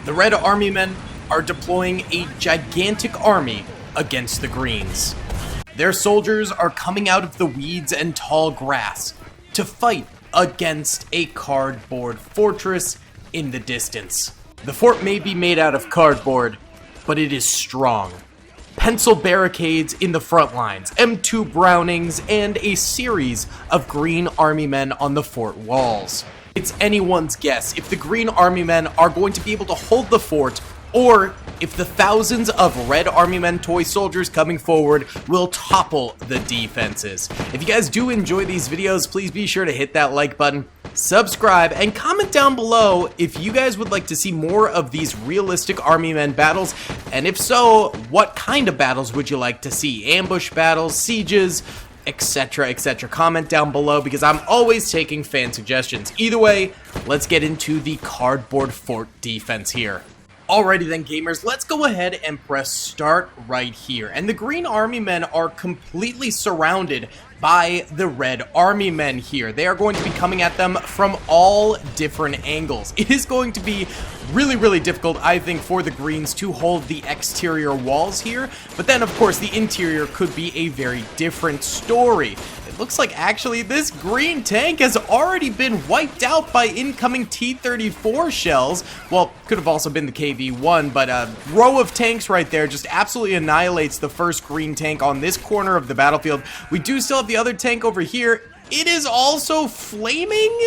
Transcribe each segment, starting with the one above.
The red army men are deploying a gigantic army against the greens. Their soldiers are coming out of the weeds and tall grass to fight against a cardboard fortress in the distance. The fort may be made out of cardboard, but it is strong. Pencil barricades in the front lines, M2 Brownings, and a series of green army men on the fort walls. It's anyone's guess if the green army men are going to be able to hold the fort, or if the thousands of red army men toy soldiers coming forward will topple the defenses. If you guys do enjoy these videos, please be sure to hit that like button, subscribe, and comment down below if you guys would like to see more of these realistic army men battles, and if so, what kind of battles would you like to see? Ambush battles, sieges, etc, etc. Comment down below because I'm always taking fan suggestions. Either way, let's get into the cardboard fort defense here. Alrighty then, gamers, let's go ahead and press start right here. And the green army men are completely surrounded by the red army men here. They are going to be coming at them from all different angles. It is going to be really difficult, I think, for the greens to hold the exterior walls here. But then, of course, the interior could be a very different story. It looks like actually this green tank has already been wiped out by incoming T-34 shells. Well, could have also been the KV-1, but a row of tanks right there just absolutely annihilates the first green tank on this corner of the battlefield. We do still have the other tank over here. It is also flaming?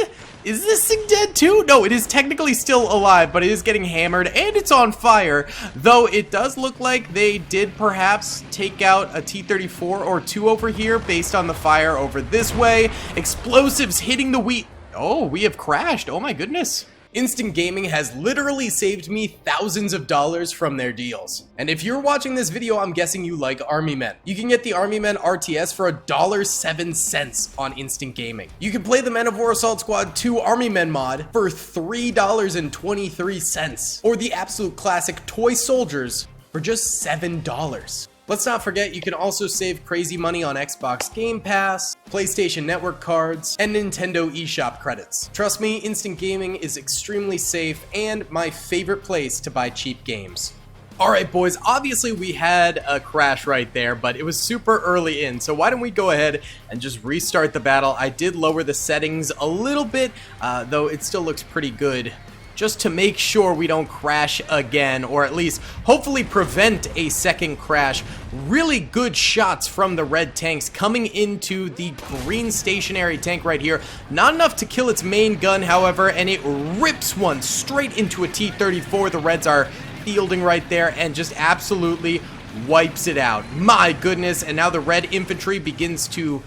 Is this thing dead too? No, it is technically still alive, but it is getting hammered and it's on fire. Though it does look like they did perhaps take out a T-34 or two over here based on the fire over this way. Explosives hitting the wheat. Oh, we have crashed. Oh my goodness. Instant Gaming has literally saved me thousands of dollars from their deals. And if you're watching this video, I'm guessing you like Army Men. You can get the Army Men RTS for $1.07 on Instant Gaming. You can play the Men of War Assault Squad 2 Army Men mod for $3.23. Or the absolute classic Toy Soldiers for just $7. Let's not forget, you can also save crazy money on Xbox Game Pass, PlayStation Network cards, and Nintendo eShop credits. Trust me, Instant Gaming is extremely safe and my favorite place to buy cheap games. Alright boys, obviously we had a crash right there, but it was super early in, so why don't we go ahead and just restart the battle. I did lower the settings a little bit, though it still looks pretty good, just to make sure we don't crash again, or at least hopefully prevent a second crash. Really good shots from the red tanks coming into the green stationary tank right here. Not enough to kill its main gun, however, and it rips one straight into a T-34. The reds are fielding right there and just absolutely wipes it out. My goodness, and now the red infantry begins to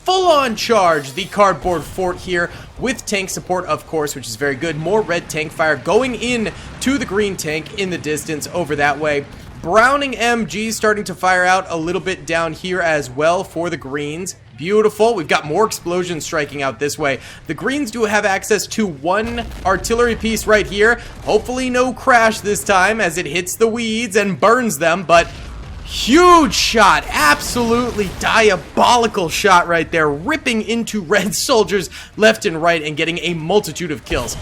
full-on charge the cardboard fort here with tank support, of course, which is very good. More red tank fire going in to the green tank in the distance over that way. Browning MG starting to fire out a little bit down here as well for the greens. Beautiful. We've got more explosions striking out this way. The greens do have access to one artillery piece right here. Hopefully no crash this time as it hits the weeds and burns them, but huge shot, absolutely diabolical shot right there, ripping into red soldiers left and right and getting a multitude of kills.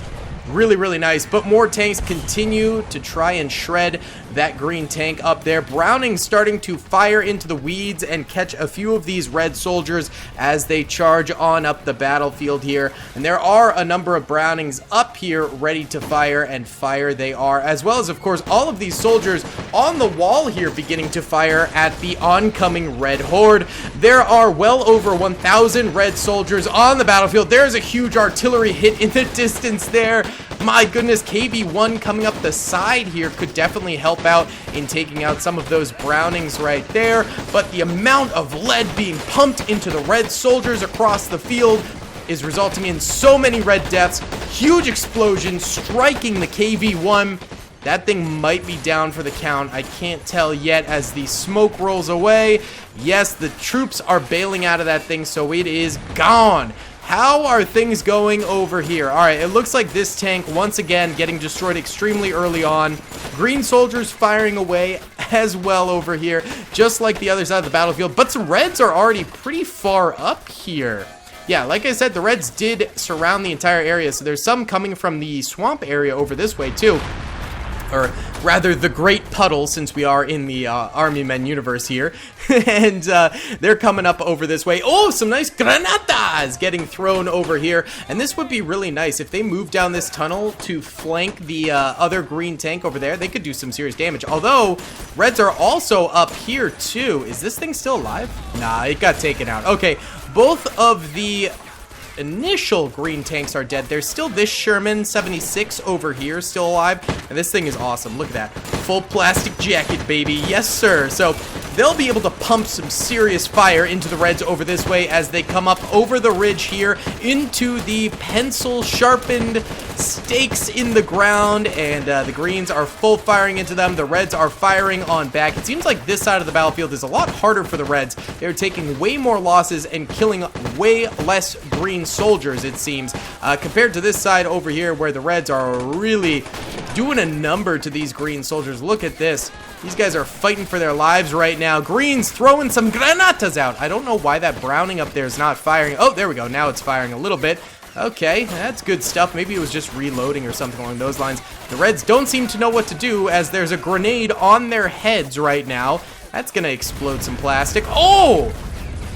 Really nice, but more tanks continue to try and shred that green tank up there. Browning starting to fire into the weeds and catch a few of these red soldiers as they charge on up the battlefield here. And there are a number of Brownings up here ready to fire, and fire they are, as well as, of course, all of these soldiers on the wall here beginning to fire at the oncoming red horde. There are well over 1,000 red soldiers on the battlefield. There's a huge artillery hit in the distance there. My goodness, KV-1 coming up the side here could definitely help out in taking out some of those Brownings right there, but the amount of lead being pumped into the red soldiers across the field is resulting in so many red deaths. Huge explosion striking the KV-1. That thing might be down for the count. I can't tell yet as the smoke rolls away. Yes, the troops are bailing out of that thing, so it is gone. How are things going over here? Alright, it looks like this tank, once again, getting destroyed extremely early on. Green soldiers firing away as well over here, just like the other side of the battlefield. But some reds are already pretty far up here. Yeah, like I said, the reds did surround the entire area, so there's some coming from the swamp area over this way, too. or rather the Great Puddle, since we are in the Army Men universe here. And they're coming up over this way. Oh, some nice granatas getting thrown over here. And this would be really nice if they move down this tunnel to flank the other green tank over there. They could do some serious damage. Although, Reds are also up here too. Is this thing still alive? Nah, it got taken out. Okay, both of the initial green tanks are dead. There's still this Sherman 76 over here still alive, and this thing is awesome. Look at that. Full plastic jacket, baby. Yes, sir. So they'll be able to pump some serious fire into the Reds over this way as they come up over the ridge here into the pencil-sharpened stakes in the ground, and the Greens are full firing into them. The Reds are firing on back. It seems like this side of the battlefield is a lot harder for the Reds. They're taking way more losses and killing way less green soldiers, it seems, compared to this side over here where the Reds are really doing a number to these green soldiers. Look at this. These guys are fighting for their lives right now. Greens throwing some granatas out. I don't know why that Browning up there is not firing. Oh, there we go. Now it's firing a little bit. Okay, that's good stuff. Maybe it was just reloading or something along those lines. The Reds don't seem to know what to do as there's a grenade on their heads right now. That's going to explode some plastic. Oh!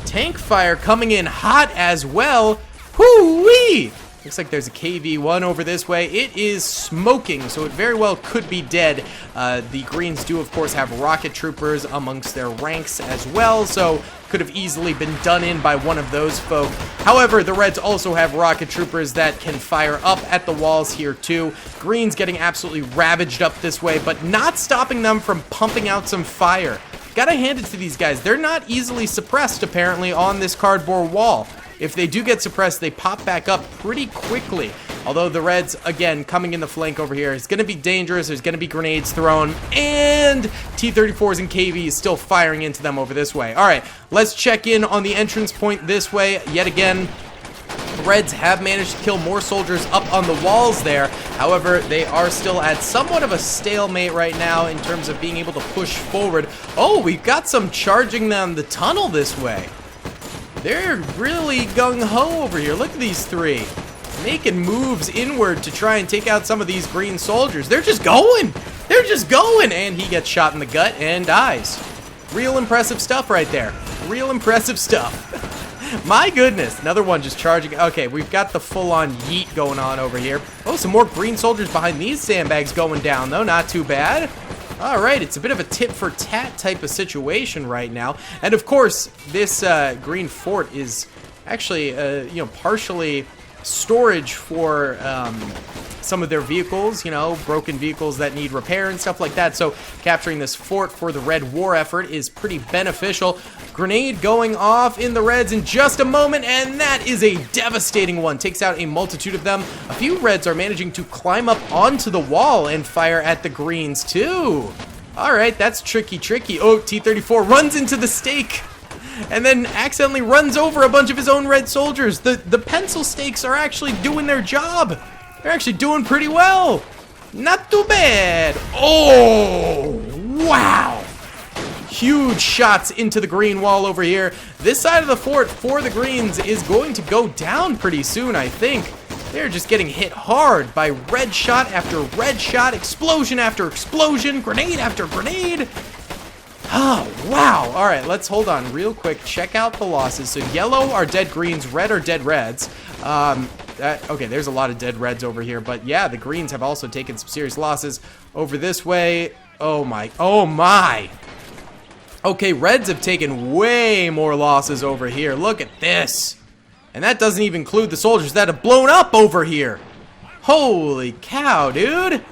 Tank fire coming in hot as well. Hoo-wee! Looks like there's a KV-1 over this way. It is smoking, so it very well could be dead. The Greens do, of course, have rocket troopers amongst their ranks as well, so could have easily been done in by one of those folk. However, the Reds also have rocket troopers that can fire up at the walls here too. Greens getting absolutely ravaged up this way, but not stopping them from pumping out some fire. Gotta hand it to these guys. They're not easily suppressed, apparently, on this cardboard wall. If they do get suppressed, they pop back up pretty quickly. Although the Reds, again, coming in the flank over here, it's going to be dangerous. There's going to be grenades thrown. And T-34s and KVs still firing into them over this way. All right, let's check in on the entrance point this way. Yet again, the Reds have managed to kill more soldiers up on the walls there. However, they are still at somewhat of a stalemate right now in terms of being able to push forward. Oh, we've got some charging down the tunnel this way. They're really gung-ho over here. Look at these three. Making moves inward to try and take out some of these green soldiers. They're just going. They're just going. And he gets shot in the gut and dies. Real impressive stuff right there. Real impressive stuff. My goodness. Another one just charging. Okay, we've got the full-on yeet going on over here. Oh, some more green soldiers behind these sandbags going down, though. Not too bad. All right, it's a bit of a tit-for-tat type of situation right now. And, of course, this green fort is actually, partially storage for some of their vehicles, broken vehicles that need repair and stuff like that. So capturing this fort for the Red war effort is pretty beneficial. Grenade going off in the Reds in just a moment, and that is a devastating one. Takes out a multitude of them. A few Reds are managing to climb up onto the wall and fire at the Greens too. All right, that's tricky. Oh, T-34 runs into the stake and then accidentally runs over a bunch of his own Red soldiers. The pencil stakes are actually doing their job. They're actually doing pretty well. Not too bad. Oh, wow. Huge shots into the green wall over here. This side of the fort for the Greens is going to go down pretty soon, I think. They're just getting hit hard by red shot after red shot, explosion after explosion, grenade after grenade. Oh, wow. All right, let's hold on real quick. Check out the losses. So yellow are dead Greens, red are dead Reds. Okay, there's a lot of dead Reds over here, but yeah, the Greens have also taken some serious losses over this way. Oh my. Okay, Reds have taken way more losses over here. Look at this. And that doesn't even include the soldiers that have blown up over here. Holy cow, dude.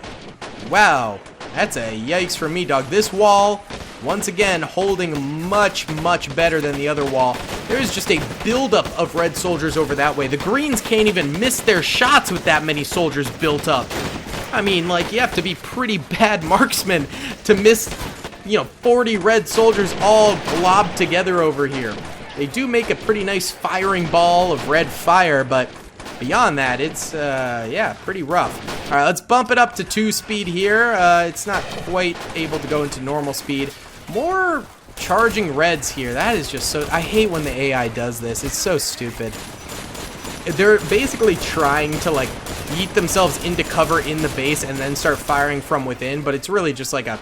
Wow, that's a yikes for me, dog. This wall, once again, holding much, much better than the other wall. There is just a buildup of Red soldiers over that way. The Greens can't even miss their shots with that many soldiers built up. I mean, like, you have to be pretty bad marksmen to miss, 40 Red soldiers all globbed together over here. They do make a pretty nice firing ball of red fire, but beyond that, it's, pretty rough. All right, let's bump it up to 2 speed here. It's not quite able to go into normal speed. More charging Reds here. That is just so... I hate when the AI does this. It's so stupid. they're basically trying to like yeet themselves into cover in the base and then start firing from within, but it's really just like a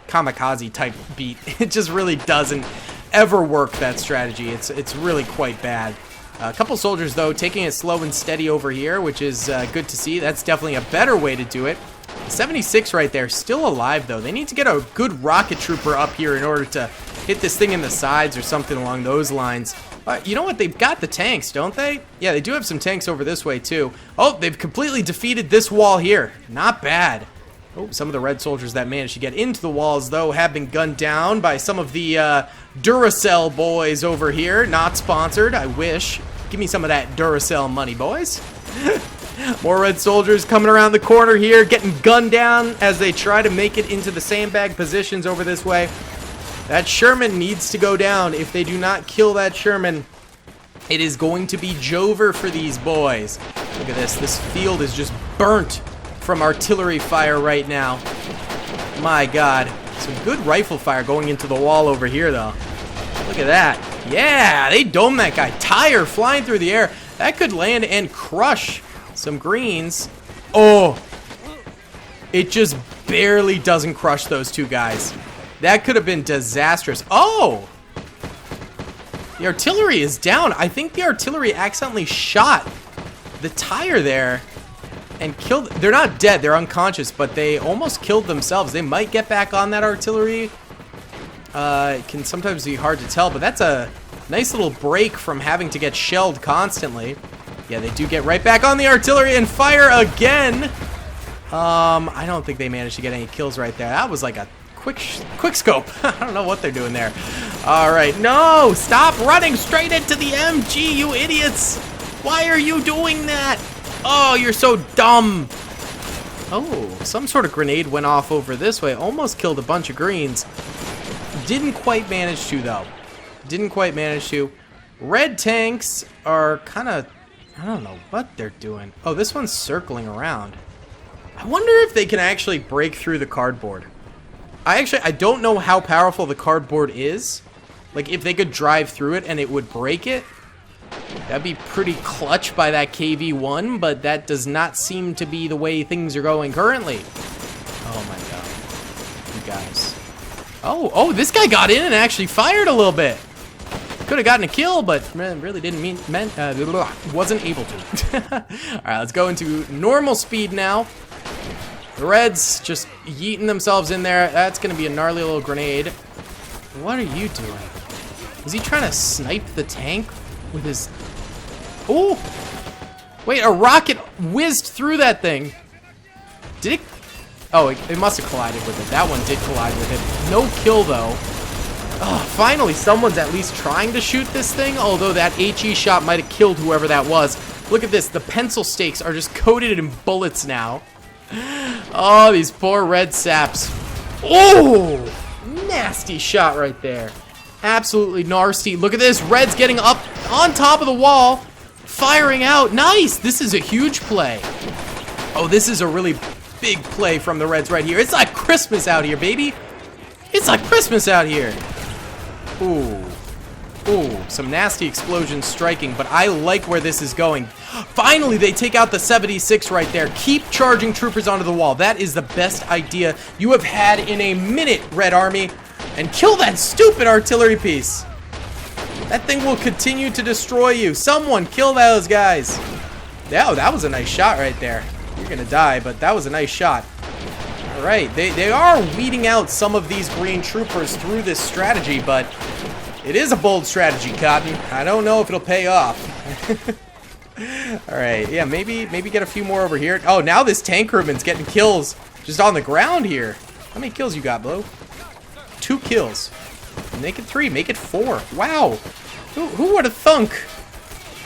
kamikaze type beat. It just really doesn't ever work, that strategy. It's really quite bad. A couple soldiers though taking it slow and steady over here, which is good to see. That's definitely a better way to do it. 76 right there, still alive though. They need to get a good rocket trooper up here in order to hit this thing in the sides or something along those lines. You know what? They've got the tanks, don't they? Yeah, they do have some tanks over this way too. Oh, they've completely defeated this wall here. Not bad. Oh, some of the red soldiers that managed to get into the walls, though, have been gunned down by some of the Duracell boys over here. Not sponsored, I wish. Give me some of that Duracell money, boys. More red soldiers coming around the corner here, getting gunned down as they try to make it into the sandbag positions over this way. That Sherman needs to go down. If they do not kill that Sherman, it is going to be Jover for these boys. Look at this. This field is just burnt from artillery fire right now. My God. Some good rifle fire going into the wall over here, though. Look at that. Yeah, they domed that guy. Tire flying through the air. That could land and crush some greens. Oh, it just barely doesn't crush those two guys. That could have been disastrous. Oh, the artillery is down. I think the artillery accidentally shot the tire there and killed. They're not dead, they're unconscious, but they almost killed themselves. They might get back on that artillery. It can sometimes be hard to tell, but that's a nice little break from having to get shelled constantly. Yeah, they do get right back on the artillery and fire again. I don't think they managed to get any kills right there. That was like a quick scope. I don't know what they're doing there. All right, no, stop running straight into the MG, you idiots. Why are you doing that? Oh, you're so dumb. Oh, some sort of grenade went off over this way. Almost killed a bunch of greens. Didn't quite manage to, though. Didn't quite manage to. Red tanks are kind of, I don't know what they're doing. Oh, this one's circling around. I wonder if they can actually break through the cardboard. I don't know how powerful the cardboard is. Like, if they could drive through it and it would break it, that'd be pretty clutch by that KV-1, but that does not seem to be the way things are going currently. Oh my God. You guys. Oh, this guy got in and actually fired a little bit. Could have gotten a kill, but really wasn't able to. All right, let's go into normal speed now. The Reds just yeeting themselves in there. That's going to be a gnarly little grenade. What are you doing? Is he trying to snipe the tank with his... Oh! Wait, a rocket whizzed through that thing. Did it... Oh, it must have collided with it. That one did collide with it. No kill, though. Oh, finally, someone's at least trying to shoot this thing, although that HE shot might have killed whoever that was. Look at this. The pencil stakes are just coated in bullets now. Oh, these poor red saps. Oh! Nasty shot right there. Absolutely nasty. Look at this. Red's getting up on top of the wall, firing out. Nice. This is a huge play. Oh, this is a really big play from the Reds right here. It's like Christmas out here, baby. It's like Christmas out here. Ooh. Ooh, some nasty explosions striking, but I like where this is going. Finally, they take out the 76 right there. Keep charging troopers onto the wall. That is the best idea you have had in a minute, Red Army. And kill that stupid artillery piece. That thing will continue to destroy you. Someone kill those guys. Yeah, that was a nice shot right there. You're gonna die, but that was a nice shot. All right, they are weeding out some of these green troopers through this strategy, but it is a bold strategy, Cotton. I don't know if it'll pay off. All right, yeah, maybe get a few more over here. Oh, now this tank crewman's getting kills just on the ground here. How many kills you got, Blue? 2 kills. Make it 3, make it 4. Wow. Who would have thunk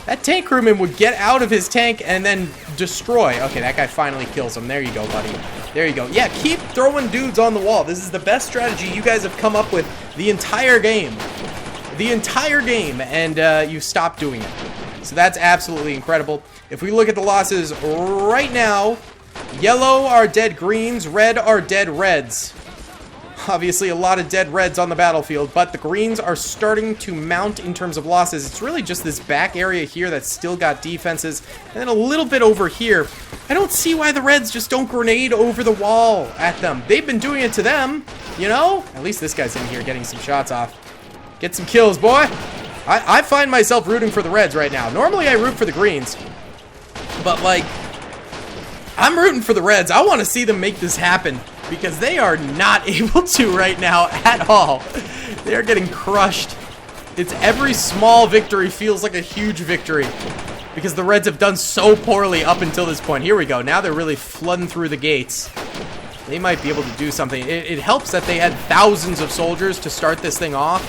that tank crewman would get out of his tank and then destroy? Okay, that guy finally kills him. There you go, buddy. There you go. Yeah, keep throwing dudes on the wall. This is the best strategy you guys have come up with the entire game. The entire game, and you stopped doing it. So that's absolutely incredible. If we look at the losses right now, yellow are dead greens, red are dead reds. Obviously, a lot of dead reds on the battlefield, but the greens are starting to mount in terms of losses. It's really just this back area here that's still got defenses, and then a little bit over here. I don't see why the reds just don't grenade over the wall at them. They've been doing it to them, you know? At least this guy's in here getting some shots off. Get some kills, boy. I find myself rooting for the reds right now. Normally, I root for the greens, but, like, I'm rooting for the reds. I want to see them make this happen, because they are not able to right now at all. They are getting crushed. It's every small victory feels like a huge victory, because the reds have done so poorly up until this point. Here we go. Now they're really flooding through the gates. They might be able to do something. It helps that they had thousands of soldiers to start this thing off.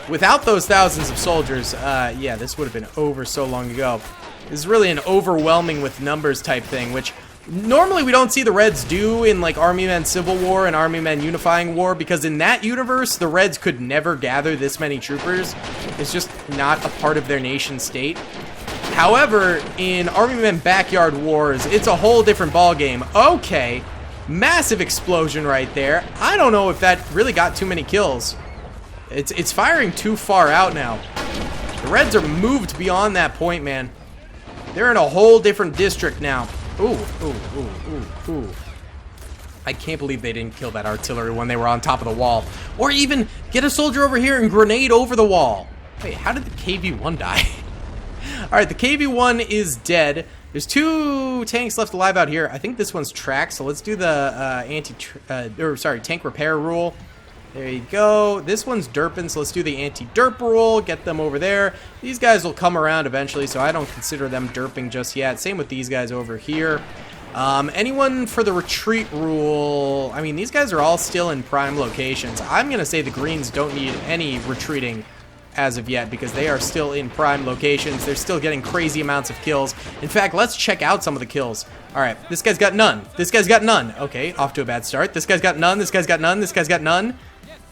Without those thousands of soldiers, yeah, this would have been over so long ago. This is really an overwhelming with numbers type thing, which normally we don't see the Reds do in like Army Men Civil War and Army Men Unifying War, because in that universe, the Reds could never gather this many troopers. It's just not a part of their nation state. However, in Army Men Backyard Wars, it's a whole different ballgame. Okay, massive explosion right there. I don't know if that really got too many kills. It's firing too far out now. The Reds are moved beyond that point, man. They're in a whole different district now. Ooh, ooh, ooh, ooh, ooh. I can't believe they didn't kill that artillery when they were on top of the wall. Or even get a soldier over here and grenade over the wall. Wait, how did the KV-1 die? Alright, the KV-1 is dead. There's 2 tanks left alive out here. I think this one's tracked, so let's do the tank repair rule. There you go. This one's derping, so let's do the anti-derp rule. Get them over there. These guys will come around eventually, so I don't consider them derping just yet. Same with these guys over here. Anyone for the retreat rule? I mean, these guys are all still in prime locations. I'm going to say the greens don't need any retreating as of yet, because they are still in prime locations. They're still getting crazy amounts of kills. In fact, let's check out some of the kills. All right, this guy's got none. This guy's got none. Okay, off to a bad start. This guy's got none. This guy's got none. This guy's got none.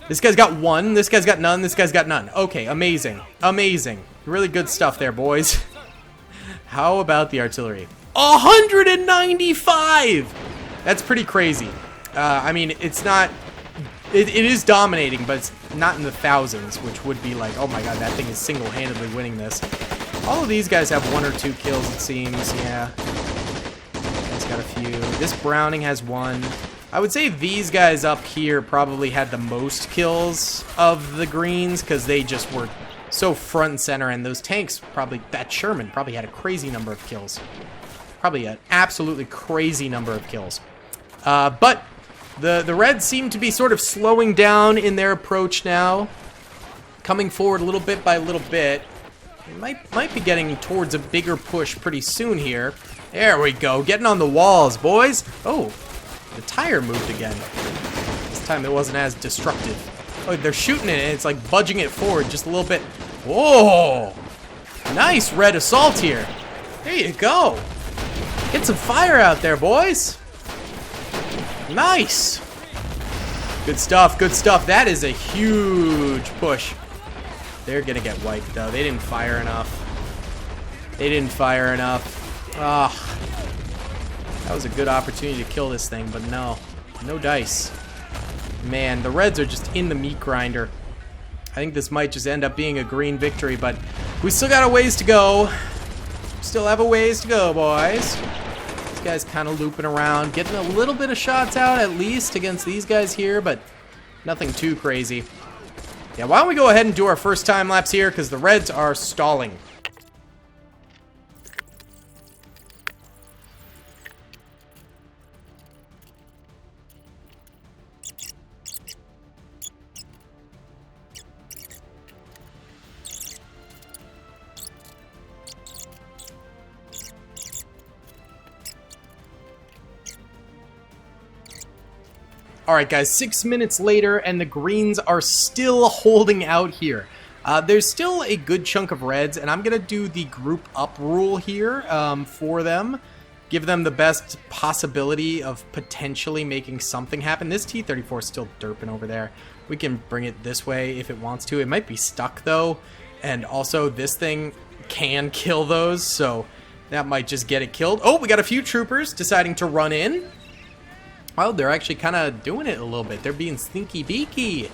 This guy's got 1. This guy's got none. This guy's got none. Okay, amazing. Amazing. Really good stuff there, boys. How about the artillery? 195! That's pretty crazy. I mean, it's not... It is dominating, but it's not in the thousands, which would be like, oh my god, that thing is single-handedly winning this. All of these guys have 1 or 2 kills, it seems. Yeah. He's got a few. This Browning has 1. I would say these guys up here probably had the most kills of the greens, because they just were so front and center, and those tanks probably, that Sherman probably had a crazy number of kills. Probably an absolutely crazy number of kills. But the Reds seem to be sort of slowing down in their approach now, coming forward a little bit by little bit. They might be getting towards a bigger push pretty soon here. There we go, getting on the walls, boys. Oh. The tire moved again. This time it wasn't as destructive. Oh, they're shooting it and it's like budging it forward just a little bit. Whoa! Nice red assault here. There you go. Get some fire out there, boys. Nice. Good stuff, good stuff. That is a huge push. They're gonna get wiped though. They didn't fire enough. They didn't fire enough. Ah. That was a good opportunity to kill this thing, but no. No dice. Man, the Reds are just in the meat grinder. I think this might just end up being a green victory, but we still got a ways to go. Still have a ways to go, boys. This guy's kind of looping around, getting a little bit of shots out at least against these guys here, but nothing too crazy. Yeah, why don't we go ahead and do our first time lapse here, because the Reds are stalling. Alright guys, 6 minutes later, and the greens are still holding out here. There's still a good chunk of Reds, and I'm going to do the group up rule here for them. Give them the best possibility of potentially making something happen. This T-34 is still derping over there. We can bring it this way if it wants to. It might be stuck though, and also this thing can kill those, so that might just get it killed. Oh, we got a few troopers deciding to run in. Oh, they're actually kind of doing it a little bit. They're being sneaky beaky.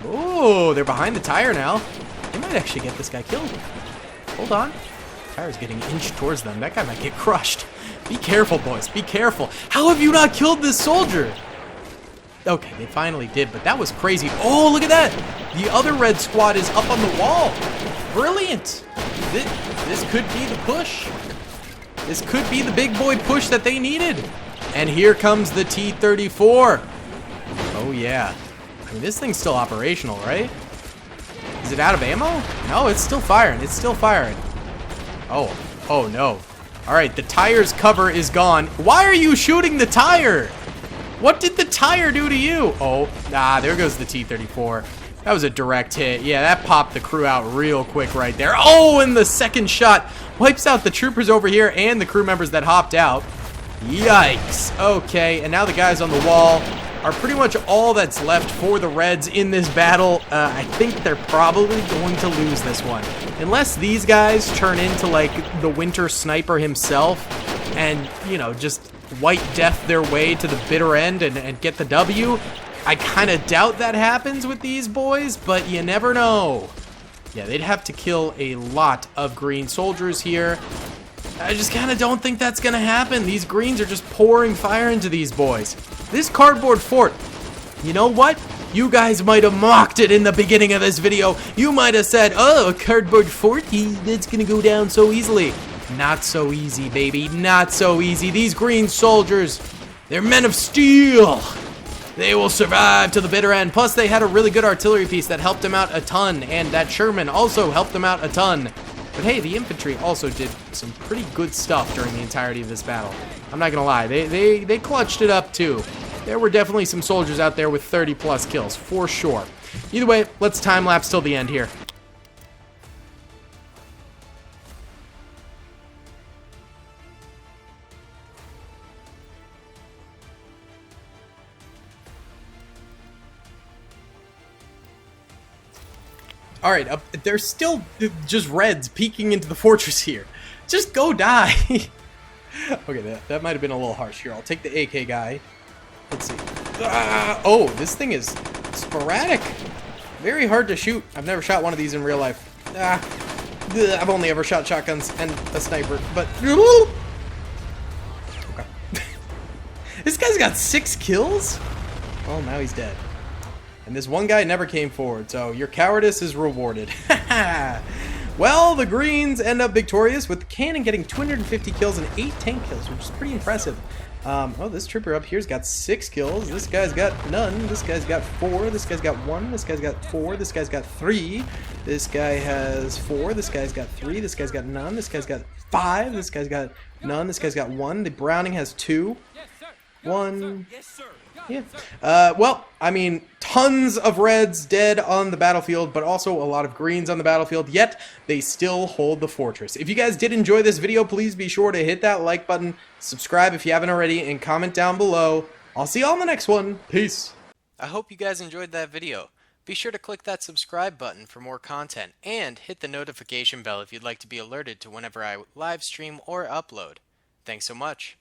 Oh, they're behind the tire now. They might actually get this guy killed. Hold on. Tire's getting inched towards them. That guy might get crushed. Be careful, boys. Be careful. How have you not killed this soldier? Okay, they finally did, but that was crazy. Oh, look at that. The other red squad is up on the wall. Brilliant. This could be the push. This could be the big boy push that they needed. And here comes the T-34. Oh, yeah. I mean, this thing's still operational, right? Is it out of ammo? No, it's still firing. It's still firing. Oh no. All right, the tire's cover is gone. Why are you shooting the tire? What did the tire do to you? Oh, there goes the T-34. That was a direct hit. Yeah, that popped the crew out real quick right there. Oh, and the second shot wipes out the troopers over here and the crew members that hopped out. Yikes. Okay, and now the guys on the wall are pretty much all that's left for the Reds in this battle. I think they're probably going to lose this one. Unless these guys turn into, like, the Winter Sniper himself and, you know, just white death their way to the bitter end and get the W. I kind of doubt that happens with these boys, but you never know. Yeah, they'd have to kill a lot of green soldiers here. I just kind of don't think that's going to happen. These greens are just pouring fire into these boys. This cardboard fort, you know what? You guys might have mocked it in the beginning of this video. You might have said, oh, a cardboard fort, that's going to go down so easily. Not so easy, baby. Not so easy. These green soldiers, they're men of steel. They will survive to the bitter end. Plus, they had a really good artillery piece that helped them out a ton. And that Sherman also helped them out a ton. But hey, the infantry also did some pretty good stuff during the entirety of this battle. I'm not gonna lie, they clutched it up too. There were definitely some soldiers out there with 30 plus kills, for sure. Either way, let's time lapse till the end here. All right, there's still just Reds peeking into the fortress here. Just go die. Okay, that might have been a little harsh here. I'll take the AK guy. Let's see. Oh, this thing is sporadic. Very hard to shoot. I've never shot one of these in real life. I've only ever shot shotguns and a sniper, but... Okay. This guy's got 6 kills? Oh, now he's dead. And this one guy never came forward, so your cowardice is rewarded. Well, the Greens end up victorious with the cannon getting 250 kills and 8 tank kills, which is pretty impressive. Oh, this trooper up here's got 6 kills. This guy's got none. This guy's got 4. This guy's got 1. This guy's got 4. This guy's got 3. This guy has 4. This guy's got 3. This guy's got none. This guy's got 5. This guy's got none. This guy's got 1. The Browning has 2. 1. Yeah. Well, I mean, tons of Reds dead on the battlefield, but also a lot of Greens on the battlefield, yet they still hold the fortress. If you guys did enjoy this video, please be sure to hit that like button, subscribe if you haven't already, and comment down below. I'll see you all in the next one. Peace. I hope you guys enjoyed that video. Be sure to click that subscribe button for more content, and hit the notification bell if you'd like to be alerted to whenever I live stream or upload. Thanks so much.